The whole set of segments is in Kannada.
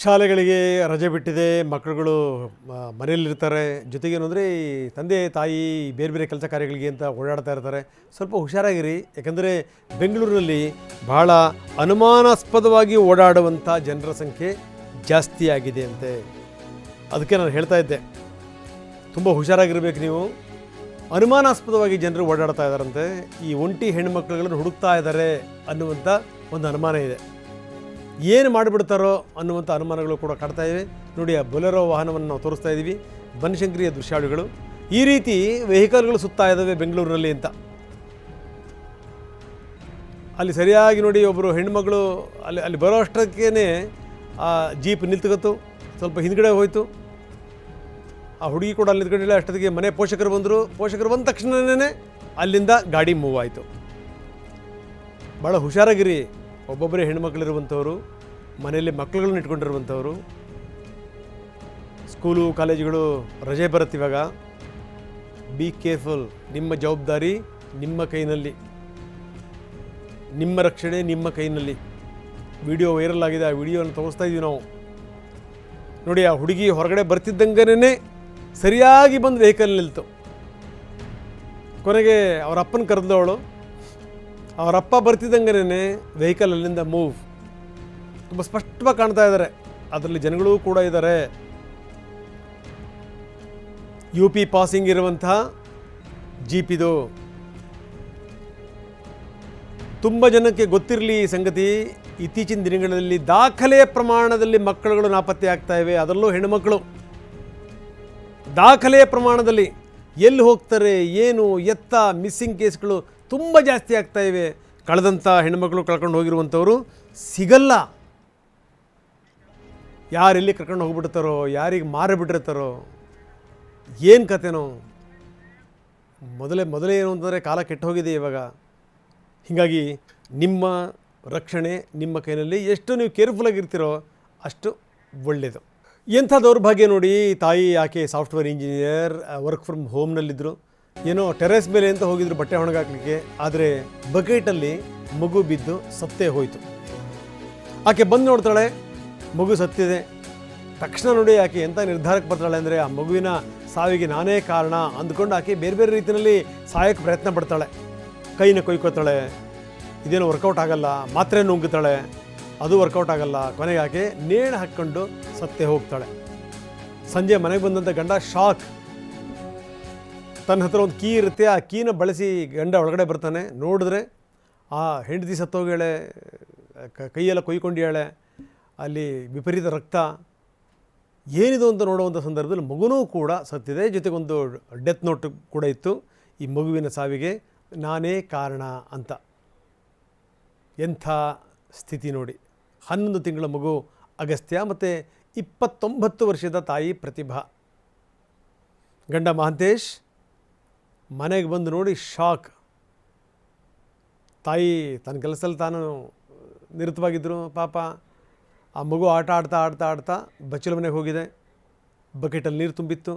ಶಾಲೆಗಳಿಗೆ ರಜೆ ಬಿಟ್ಟಿದೆ, ಮಕ್ಕಳುಗಳು ಮನೆಯಲ್ಲಿರ್ತಾರೆ. ಜೊತೆಗೇನು ಅಂದರೆ ಈ ತಂದೆ ತಾಯಿ ಬೇರೆ ಬೇರೆ ಕೆಲಸ ಕಾರ್ಯಗಳಿಗೆ ಅಂತ ಓಡಾಡ್ತಾ ಇರ್ತಾರೆ. ಸ್ವಲ್ಪ ಹುಷಾರಾಗಿರಿ, ಯಾಕಂದರೆ ಬೆಂಗಳೂರಿನಲ್ಲಿ ಬಹಳ ಅನುಮಾನಾಸ್ಪದವಾಗಿ ಓಡಾಡುವಂಥ ಜನರ ಸಂಖ್ಯೆ ಜಾಸ್ತಿ ಆಗಿದೆ ಅಂತೆ. ಅದಕ್ಕೆ ನಾನು ಹೇಳ್ತಾ ಇದ್ದೆ, ತುಂಬ ಹುಷಾರಾಗಿರ್ಬೇಕು ನೀವು. ಅನುಮಾನಾಸ್ಪದವಾಗಿ ಜನರು ಓಡಾಡ್ತಾ ಇದ್ದಾರಂತೆ. ಈ ಒಂಟಿ ಹೆಣ್ಣುಮಕ್ಕಳುಗಳನ್ನು ಹುಡುಕ್ತಾ ಇದ್ದಾರೆ ಅನ್ನುವಂಥ ಒಂದು ಅನುಮಾನ ಇದೆ. ಏನು ಮಾಡಿಬಿಡ್ತಾರೋ ಅನ್ನುವಂಥ ಅನುಮಾನಗಳು ಕೂಡ ಕಾಡ್ತಾ ಇವೆ. ನೋಡಿ, ಆ ಬೊಲೆರೋ ವಾಹನವನ್ನು ನಾವು ತೋರಿಸ್ತಾ ಇದ್ದೀವಿ, ಬನಶಂಕರಿಯ ದೃಶ್ಯಾವಳಿಗಳು. ಈ ರೀತಿ ವೆಹಿಕಲ್ಗಳು ಸುತ್ತಾ ಇದ್ದಾವೆ ಬೆಂಗಳೂರಿನಲ್ಲಿ ಅಂತ. ಅಲ್ಲಿ ಸರಿಯಾಗಿ ನೋಡಿ, ಒಬ್ಬರು ಹೆಣ್ಣುಮಗಳು ಅಲ್ಲಿ ಬರೋ ಅಷ್ಟಕ್ಕೇ ಆ ಜೀಪ್ ನಿಲ್ತುಗತ್ತು, ಸ್ವಲ್ಪ ಹಿಂದ್ಗಡೆ ಹೋಯಿತು. ಆ ಹುಡುಗಿ ಕೂಡ ಅಲ್ಲಿ ನಿಂತ್ಕೊಂಡಿಲ್ಲ. ಅಷ್ಟೊತ್ತಿಗೆ ಮನೆ ಪೋಷಕರು ಬಂದ ತಕ್ಷಣವೇ ಅಲ್ಲಿಂದ ಗಾಡಿ ಮೂವ್ ಆಯಿತು. ಭಾಳ ಹುಷಾರಾಗಿರಿ. ಒಬ್ಬೊಬ್ಬರೇ ಹೆಣ್ಮಕ್ಳಿರುವಂಥವ್ರು, ಮನೆಯಲ್ಲಿ ಮಕ್ಕಳುಗಳನ್ನ ಇಟ್ಕೊಂಡಿರುವಂಥವ್ರು, ಸ್ಕೂಲು ಕಾಲೇಜುಗಳು ರಜೆ ಬರುತ್ತಿವಾಗ. Be careful. ನಿಮ್ಮ ಜವಾಬ್ದಾರಿ ನಿಮ್ಮ ಕೈನಲ್ಲಿ, ನಿಮ್ಮ ರಕ್ಷಣೆ ನಿಮ್ಮ ಕೈನಲ್ಲಿ. ವಿಡಿಯೋ ವೈರಲ್ ಆಗಿದೆ, ಆ ವಿಡಿಯೋನ ತೋರಿಸ್ತಾ ಇದ್ದೀವಿ ನಾವು. ನೋಡಿ, ಆ ಹುಡುಗಿ ಹೊರಗಡೆ ಬರ್ತಿದ್ದಂಗನೇ ಸರಿಯಾಗಿ ಬಂದು ವೆಹಿಕಲ್ ನಿಲ್ತು. ಕೊನೆಗೆ ಅವರ ಅಪ್ಪನ ಕರೆದವಳು. ಅವರಪ್ಪ ಬರ್ತಿದ್ದಂಗನೇ ವೆಹಿಕಲ್ ಅಲ್ಲಿಂದ ಮೂವ್. ತುಂಬ ಸ್ಪಷ್ಟವಾಗಿ ಕಾಣ್ತಾ ಇದ್ದಾರೆ, ಅದರಲ್ಲಿ ಜನಗಳು ಕೂಡ ಇದ್ದಾರೆ. UP ಪಾಸಿಂಗ್ ಇರುವಂಥ ಜೀಪ್ ಇದು. ತುಂಬ ಜನಕ್ಕೆ ಗೊತ್ತಿರಲಿ ಈ ಸಂಗತಿ. ಇತ್ತೀಚಿನ ದಿನಗಳಲ್ಲಿ ದಾಖಲೆಯ ಪ್ರಮಾಣದಲ್ಲಿ ಮಕ್ಕಳುಗಳು ನಾಪತ್ತೆ ಆಗ್ತಾ ಇವೆ, ಅದರಲ್ಲೂ ಹೆಣ್ಣುಮಕ್ಕಳು. ದಾಖಲೆಯ ಪ್ರಮಾಣದಲ್ಲಿ ಎಲ್ಲಿ ಹೋಗ್ತಾರೆ, ಏನು ಎತ್ತ, ಮಿಸ್ಸಿಂಗ್ ಕೇಸ್ಗಳು ತುಂಬ ಜಾಸ್ತಿ ಆಗ್ತಾ ಇವೆ. ಕಳೆದಂಥ ಹೆಣ್ಣುಮಕ್ಕಳು ಕಳ್ಕೊಂಡು ಹೋಗಿರುವಂಥವರು ಸಿಗಲ್ಲ. ಯಾರೆಲ್ಲಿ ಕರ್ಕೊಂಡು ಹೋಗ್ಬಿಡ್ತಾರೋ, ಯಾರಿಗೆ ಮಾರಿಬಿಟ್ಟಿರ್ತಾರೋ, ಏನು ಕತೆನೋ. ಮೊದಲೇ ಏನು ಅಂತಂದರೆ ಕಾಲ ಕೆಟ್ಟು ಹೋಗಿದೆ ಇವಾಗ. ಹೀಗಾಗಿ ನಿಮ್ಮ ರಕ್ಷಣೆ ನಿಮ್ಮ ಕೈನಲ್ಲಿ. ಎಷ್ಟು ನೀವು ಕೇರ್ಫುಲ್ಲಾಗಿರ್ತೀರೋ ಅಷ್ಟು ಒಳ್ಳೆಯದು. ಎಂಥ ದೌರ್ಭಾಗ್ಯ ನೋಡಿ. ತಾಯಿ ಆಕೆ ಸಾಫ್ಟ್ವೇರ್ ಇಂಜಿನಿಯರ್, ವರ್ಕ್ ಫ್ರಮ್ ಹೋಮ್ನಲ್ಲಿದ್ದರು. ಏನೋ ಟೆರೆಸ್ ಮೇಲೆ ಅಂತ ಹೋಗಿದ್ರು ಬಟ್ಟೆ ಒಣಗಾಕಲಿಕ್ಕೆ. ಆದರೆ ಬಕೆಟಲ್ಲಿ ಮಗು ಬಿದ್ದು ಸತ್ತೇ ಹೋಯಿತು. ಆಕೆ ಬಂದು ನೋಡ್ತಾಳೆ, ಮಗು ಸತ್ತಿದೆ. ತಕ್ಷಣ ನೋಡಿ ಆಕೆ ಎಂಥ ನಿರ್ಧಾರಕ್ಕೆ ಬರ್ತಾಳೆ ಅಂದರೆ, ಆ ಮಗುವಿನ ಸಾವಿಗೆ ನಾನೇ ಕಾರಣ ಅಂದ್ಕೊಂಡು ಆಕೆ ಬೇರೆ ಬೇರೆ ರೀತಿಯಲ್ಲಿ ಸಾಯಕ್ಕೆ ಪ್ರಯತ್ನ ಪಡ್ತಾಳೆ. ಕೈನ ಕೊಯ್ಕೋತಾಳೆ, ಇದೇನು ವರ್ಕೌಟ್ ಆಗಲ್ಲ. ಮಾತ್ರೆ ನುಂಗುತ್ತಾಳೆ, ಅದು ವರ್ಕೌಟ್ ಆಗಲ್ಲ. ಕೊನೆಗೆ ಆಕೆ ನೇಣು ಹಾಕ್ಕೊಂಡು ಸತ್ತೇ ಹೋಗ್ತಾಳೆ. ಸಂಜೆ ಮನೆಗೆ ಬಂದಂಥ ಗಂಡ ಶಾಕ್. ತನ್ನ ಹತ್ರ ಒಂದು ಕೀ ಇರುತ್ತೆ, ಆ ಕೀನ ಬಳಸಿ ಗಂಡ ಒಳಗಡೆ ಬರ್ತಾನೆ. ನೋಡಿದ್ರೆ ಆ ಹೆಂಡತಿ ಸತ್ತೋಗ್ಯಾಳೆ, ಕೈಯೆಲ್ಲ ಕೊಯ್ಕೊಂಡಿಯಾಳೆ, ಅಲ್ಲಿ ವಿಪರೀತ ರಕ್ತ. ಏನಿದು ಅಂತ ನೋಡುವಂಥ ಸಂದರ್ಭದಲ್ಲಿ ಮಗುನೂ ಕೂಡ ಸತ್ತಿದೆ. ಜೊತೆಗೊಂದು ಡೆತ್ ನೋಟ್ ಕೂಡ ಇತ್ತು, ಈ ಮಗುವಿನ ಸಾವಿಗೆ ನಾನೇ ಕಾರಣ ಅಂತ. ಎಂಥ ಸ್ಥಿತಿ ನೋಡಿ. 11 ತಿಂಗಳ ಮಗು ಅಗಸ್ತ್ಯ ಮತ್ತು 29 ವರ್ಷದ ತಾಯಿ ಪ್ರತಿಭಾ. ಗಂಡ ಮಹಾಂತೇಶ್ ಮನೆಗೆ ಬಂದು ನೋಡಿ ಶಾಕ್. ತಾಯಿ ತನ್ನ ಕೆಲಸದಲ್ಲಿ ತಾನು ನಿರತವಾಗಿದ್ದರು. ಪಾಪ ಆ ಮಗು ಆಟ ಆಡ್ತಾ ಬಚ್ಚಲ ಮನೆಗೆ ಹೋಗಿದೆ. ಬಕೆಟಲ್ಲಿ ನೀರು ತುಂಬಿತ್ತು,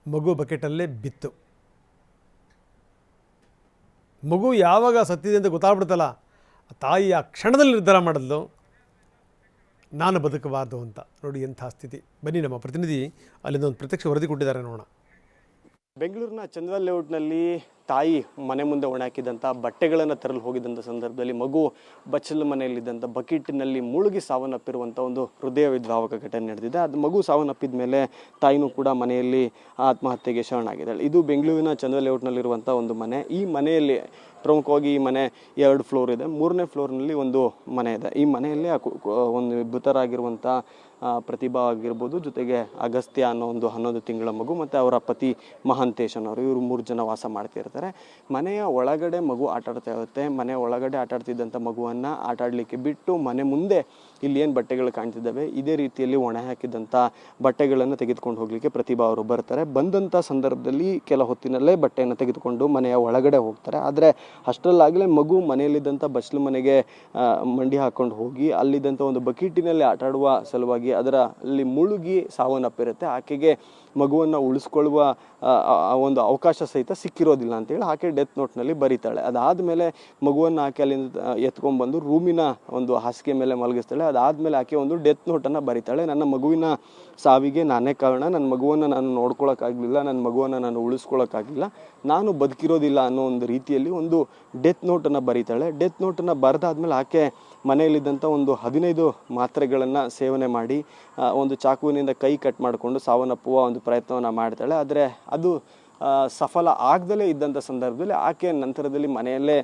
ಮಗು ಬಕೆಟಲ್ಲೇ ಬಿತ್ತು. ಮಗು ಯಾವಾಗ ಸತ್ತಿದೆ ಅಂತ ಗೊತ್ತಾಗ್ಬಿಡ್ತಲ್ಲ, ತಾಯಿ ಆ ಕ್ಷಣದಲ್ಲಿ ನಿರ್ಧಾರ ಮಾಡಿದ್ಲು, ನಾನು ಬದುಕಬಾರ್ದು ಅಂತ. ನೋಡಿ ಎಂಥ ಸ್ಥಿತಿ. ಬನ್ನಿ, ನಮ್ಮ ಪ್ರತಿನಿಧಿ ಅಲ್ಲಿಂದ ಒಂದು ಪ್ರತ್ಯಕ್ಷ ವರದಿ ಕೊಟ್ಟಿದ್ದಾರೆ, ನೋಡೋಣ. ಬೆಂಗಳೂರಿನ ಚಂದ್ರ ಲೇಔಟ್ನಲ್ಲಿ ತಾಯಿ ಮನೆ ಮುಂದೆ ಒಣ ಹಾಕಿದಂಥ ಬಟ್ಟೆಗಳನ್ನು ತರಲು ಹೋಗಿದ್ದಂಥ ಸಂದರ್ಭದಲ್ಲಿ ಮಗು ಬಚ್ಚಲ ಮನೆಯಲ್ಲಿದ್ದಂಥ ಬಕೆಟ್ನಲ್ಲಿ ಮುಳುಗಿ ಸಾವನ್ನಪ್ಪಿರುವಂಥ ಒಂದು ಹೃದಯ ವಿದ್ರಾವಕ ಘಟನೆ ನಡೆದಿದೆ. ಅದು ಮಗು ಸಾವನ್ನಪ್ಪಿದ ಮೇಲೆ ತಾಯಿನೂ ಕೂಡ ಮನೆಯಲ್ಲಿ ಆತ್ಮಹತ್ಯೆಗೆ ಶರಣಾಗಿದ್ದಾಳೆ. ಇದು ಬೆಂಗಳೂರಿನ ಚಂದ್ರ ಲೇಔಟ್ನಲ್ಲಿರುವಂಥ ಒಂದು ಮನೆ. ಈ ಮನೆಯಲ್ಲಿ ಪ್ರಮುಖವಾಗಿ ಈ ಮನೆ 2 ಫ್ಲೋರ್ ಇದೆ. 3ನೇ ಫ್ಲೋರ್ನಲ್ಲಿ ಒಂದು ಮನೆ ಇದೆ. ಈ ಮನೆಯಲ್ಲಿ ಒಂದು ಮೃತರಾಗಿರುವಂಥ ಪ್ರತಿಭಾ ಆಗಿರ್ಬೋದು, ಜೊತೆಗೆ ಅಗಸ್ತ್ಯ ಅನ್ನೋ ಒಂದು 11 ತಿಂಗಳ ಮಗು ಮತ್ತು ಅವರ ಪತಿ ಮಹಾಂತೇಶ್ ಅನ್ನೋರು, ಇವರು 3 ಜನ ವಾಸ ಮಾಡ್ತಿರ್ತಾರೆ. ಮನೆಯ ಒಳಗಡೆ ಮಗು ಆಟಾಡ್ತಾ ಇರುತ್ತೆ. ಮನೆ ಒಳಗಡೆ ಆಟಾಡ್ತಿದ್ದಂಥ ಮಗುವನ್ನು ಆಟಾಡಲಿಕ್ಕೆ ಬಿಟ್ಟು ಮನೆ ಮುಂದೆ ಇಲ್ಲಿ ಏನು ಬಟ್ಟೆಗಳು ಕಾಣ್ತಿದ್ದಾವೆ ಇದೇ ರೀತಿಯಲ್ಲಿ ಒಣ ಹಾಕಿದಂಥ ಬಟ್ಟೆಗಳನ್ನು ತೆಗೆದುಕೊಂಡು ಹೋಗಲಿಕ್ಕೆ ಪ್ರತಿಭಾ ಅವರು ಬರ್ತಾರೆ. ಬಂದಂಥ ಸಂದರ್ಭದಲ್ಲಿ ಕೆಲ ಹೊತ್ತಿನಲ್ಲೇ ಬಟ್ಟೆಯನ್ನು ತೆಗೆದುಕೊಂಡು ಮನೆಯ ಒಳಗಡೆ ಹೋಗ್ತಾರೆ. ಆದರೆ ಅಷ್ಟರಲ್ಲಾಗಲೇ ಮಗು ಮನೆಯಲ್ಲಿದ್ದಂಥ ಬಚ್ಚಲು ಮನೆಗೆ ಮಂಡಿ ಹಾಕ್ಕೊಂಡು ಹೋಗಿ ಅಲ್ಲಿದ್ದಂಥ ಒಂದು ಬಕೀಟಿನಲ್ಲಿ ಆಟಾಡುವ ಸಲುವಾಗಿ ಅದರಲ್ಲಿ ಮುಳುಗಿ ಸಾವನ್ನಪ್ಪಿರುತ್ತೆ. ಆಕೆಗೆ ಮಗುವನ್ನು ಉಳಿಸ್ಕೊಳ್ಳುವ ಒಂದು ಅವಕಾಶ ಸಹಿತ ಸಿಕ್ಕಿರೋದಿಲ್ಲ ಅಂತೇಳಿ ಆಕೆ ಡೆತ್ ನೋಟ್ನಲ್ಲಿ ಬರೀತಾಳೆ. ಅದಾದಮೇಲೆ ಮಗುವನ್ನು ಆಕೆ ಅಲ್ಲಿಂದ ಎತ್ಕೊಂಡ್ಬಂದು ರೂಮಿನ ಒಂದು ಹಾಸಿಗೆ ಮೇಲೆ ಮಲಗಿಸ್ತಾಳೆ. ಅದಾದಮೇಲೆ ಆಕೆ ಒಂದು ಡೆತ್ ನೋಟನ್ನು ಬರೀತಾಳೆ. ನನ್ನ ಮಗುವಿನ ಸಾವಿಗೆ ನಾನೇ ಕಾರಣ, ನನ್ನ ಮಗುವನ್ನು ನಾನು ನೋಡ್ಕೊಳ್ಳೋಕ್ಕಾಗಲಿಲ್ಲ, ನನ್ನ ಮಗುವನ್ನು ನಾನು ಉಳಿಸ್ಕೊಳ್ಳೋಕ್ಕಾಗಲಿಲ್ಲ, ನಾನು ಬದುಕಿರೋದಿಲ್ಲ ಅನ್ನೋ ಒಂದು ರೀತಿಯಲ್ಲಿ ಒಂದು ಡೆತ್ ನೋಟನ್ನು ಬರೀತಾಳೆ. ಡೆತ್ ನೋಟನ್ನು ಬರೆದಾದ್ಮೇಲೆ ಆಕೆ ಮನೆಯಲ್ಲಿದ್ದಂಥ ಒಂದು 15 ಮಾತ್ರೆಗಳನ್ನು ಸೇವನೆ ಮಾಡಿ ಒಂದು ಚಾಕುವಿನಿಂದ ಕೈ ಕಟ್ ಮಾಡಿಕೊಂಡು ಸಾವನ್ನಪ್ಪುವ ಒಂದು ಪ್ರಯತ್ನವನ್ನು ಮಾಡ್ತಾಳೆ. ಆದರೆ ಅದು ಸಫಲ ಆಗದಲೇ ಇದ್ದಂಥ ಸಂದರ್ಭದಲ್ಲಿ ಆಕೆ ನಂತರದಲ್ಲಿ ಮನೆಯಲ್ಲೇ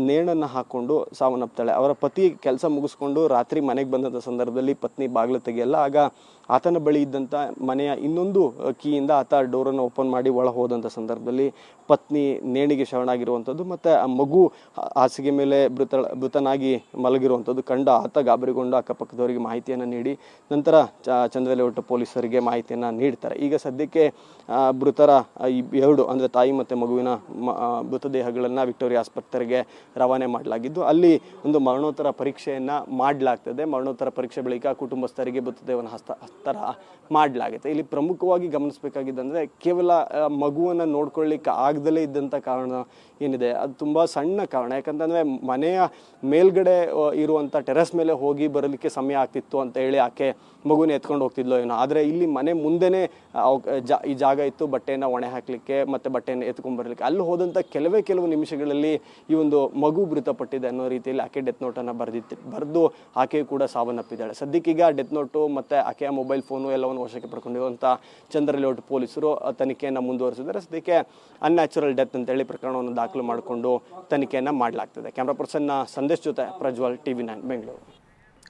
ನೇಣನ್ನು ಹಾಕ್ಕೊಂಡು ಸಾವನ್ನಪ್ತಾಳೆ. ಅವರ ಪತಿ ಕೆಲಸ ಮುಗಿಸ್ಕೊಂಡು ರಾತ್ರಿ ಮನೆಗೆ ಬಂದಂಥ ಸಂದರ್ಭದಲ್ಲಿ ಪತ್ನಿ ಬಾಗಿಲು ತೆಗೆಯಲ್ಲ. ಆಗ ಆತನ ಬಳಿ ಇದ್ದಂಥ ಮನೆಯ ಇನ್ನೊಂದು ಕೀಯಿಂದ ಆತ ಡೋರನ್ನು ಓಪನ್ ಮಾಡಿ ಒಳ ಹೋದಂಥ ಸಂದರ್ಭದಲ್ಲಿ ಪತ್ನಿ ನೇಣಿಗೆ ಶರಣಾಗಿರುವಂಥದ್ದು ಮತ್ತು ಆ ಮಗು ಹಾಸಿಗೆ ಮೇಲೆ ಮೃತನಾಗಿ ಮಲಗಿರುವಂಥದ್ದು ಕಂಡು ಆತ ಗಾಬರಿಗೊಂಡು ಅಕ್ಕಪಕ್ಕದವರಿಗೆ ಮಾಹಿತಿಯನ್ನು ನೀಡಿ ನಂತರ ಚಂದ್ರಲೇಔಟ್ ಪೊಲೀಸರಿಗೆ ಮಾಹಿತಿಯನ್ನು ನೀಡ್ತಾರೆ. ಈಗ ಸದ್ಯಕ್ಕೆ ಮೃತರ ಎರಡು ಅಂದರೆ ತಾಯಿ ಮತ್ತು ಮಗುವಿನ ಮೃತದೇಹಗಳನ್ನು ವಿಕ್ಟೋರಿಯಾ ಆಸ್ಪತ್ರೆಗೆ ರವಾನೆ ಮಾಡಲಾಗಿದ್ದು ಅಲ್ಲಿ ಒಂದು ಮರಣೋತ್ತರ ಪರೀಕ್ಷೆಯನ್ನು ಮಾಡಲಾಗ್ತದೆ. ಮರಣೋತ್ತರ ಪರೀಕ್ಷೆ ಬಳಿಕ ಕುಟುಂಬಸ್ಥರಿಗೆ ಮೃತದೇಹವನ್ನು ಹಸ್ತಾಂತರ ಮಾಡಲಾಗುತ್ತೆ. ಇಲ್ಲಿ ಪ್ರಮುಖವಾಗಿ ಗಮನಿಸಬೇಕಾಗಿದ್ದಂದರೆ ಕೇವಲ ಮಗುವನ್ನು ನೋಡ್ಕೊಳ್ಳಿಕ್ಕೆ ಆಗದಲೇ ಇದ್ದಂಥ ಕಾರಣ ಏನಿದೆ ಅದು ತುಂಬ ಸಣ್ಣ ಕಾರಣ. ಯಾಕಂತಂದರೆ ಮನೆಯ ಮೇಲ್ಗಡೆ ಇರುವಂಥ ಟೆರೆಸ್ ಮೇಲೆ ಹೋಗಿ ಬರಲಿಕ್ಕೆ ಸಮಯ ಆಗ್ತಿತ್ತು ಅಂತ ಹೇಳಿ ಆಕೆ ಮಗುನ ಎತ್ಕೊಂಡು ಹೋಗ್ತಿದ್ಲೋ ಏನೋ. ಆದರೆ ಇಲ್ಲಿ ಮನೆ ಮುಂದೆನೇ ಈ ಜಾಗ ಇತ್ತು ಬಟ್ಟೆಯನ್ನು ಒಣೆ ಹಾಕಲಿಕ್ಕೆ ಮತ್ತು ಬಟ್ಟೆಯನ್ನು ಎತ್ಕೊಂಡ್ಬರಲಿಕ್ಕೆ. ಅಲ್ಲಿ ಹೋದಂಥ ಕೆಲವು ನಿಮಿಷಗಳಲ್ಲಿ ಈ ಒಂದು ಮಗು ಮೃತಪಟ್ಟಿದೆ ಅನ್ನೋ ರೀತಿಯಲ್ಲಿ ಆಕೆ ಡೆತ್ ನೋಟನ್ನು ಬರೆದು ಆಕೆಯು ಕೂಡ ಸಾವನ್ನಪ್ಪಿದ್ದಾಳೆ. ಸದ್ಯಕ್ಕೀಗ ಡೆತ್ ನೋಟು ಮತ್ತು ಆಕೆಯ ಮೊಬೈಲ್ ಫೋನು ಎಲ್ಲವನ್ನು ವಶಕ್ಕೆ ಪಡ್ಕೊಂಡಿರುವಂಥ ಚಂದ್ರಲೇಔಟ್ ಪೊಲೀಸರು ತನಿಖೆಯನ್ನು ಮುಂದುವರಿಸಿದ್ದಾರೆ. ಸದ್ಯಕ್ಕೆ ಅನ್ಯಾಚುರಲ್ ಡೆತ್ ಅಂತೇಳಿ ಪ್ರಕರಣವನ್ನು ದಾಖಲು ಮಾಡಿಕೊಂಡು ತನಿಖೆಯನ್ನು ಮಾಡಲಾಗ್ತದೆ. ಕ್ಯಾಮ್ರಾ ಪರ್ಸನ್ ಸಂದೇಶ್ ಜೊತೆ ಪ್ರಜ್ವಲ್, TV9 ಬೆಂಗಳೂರು.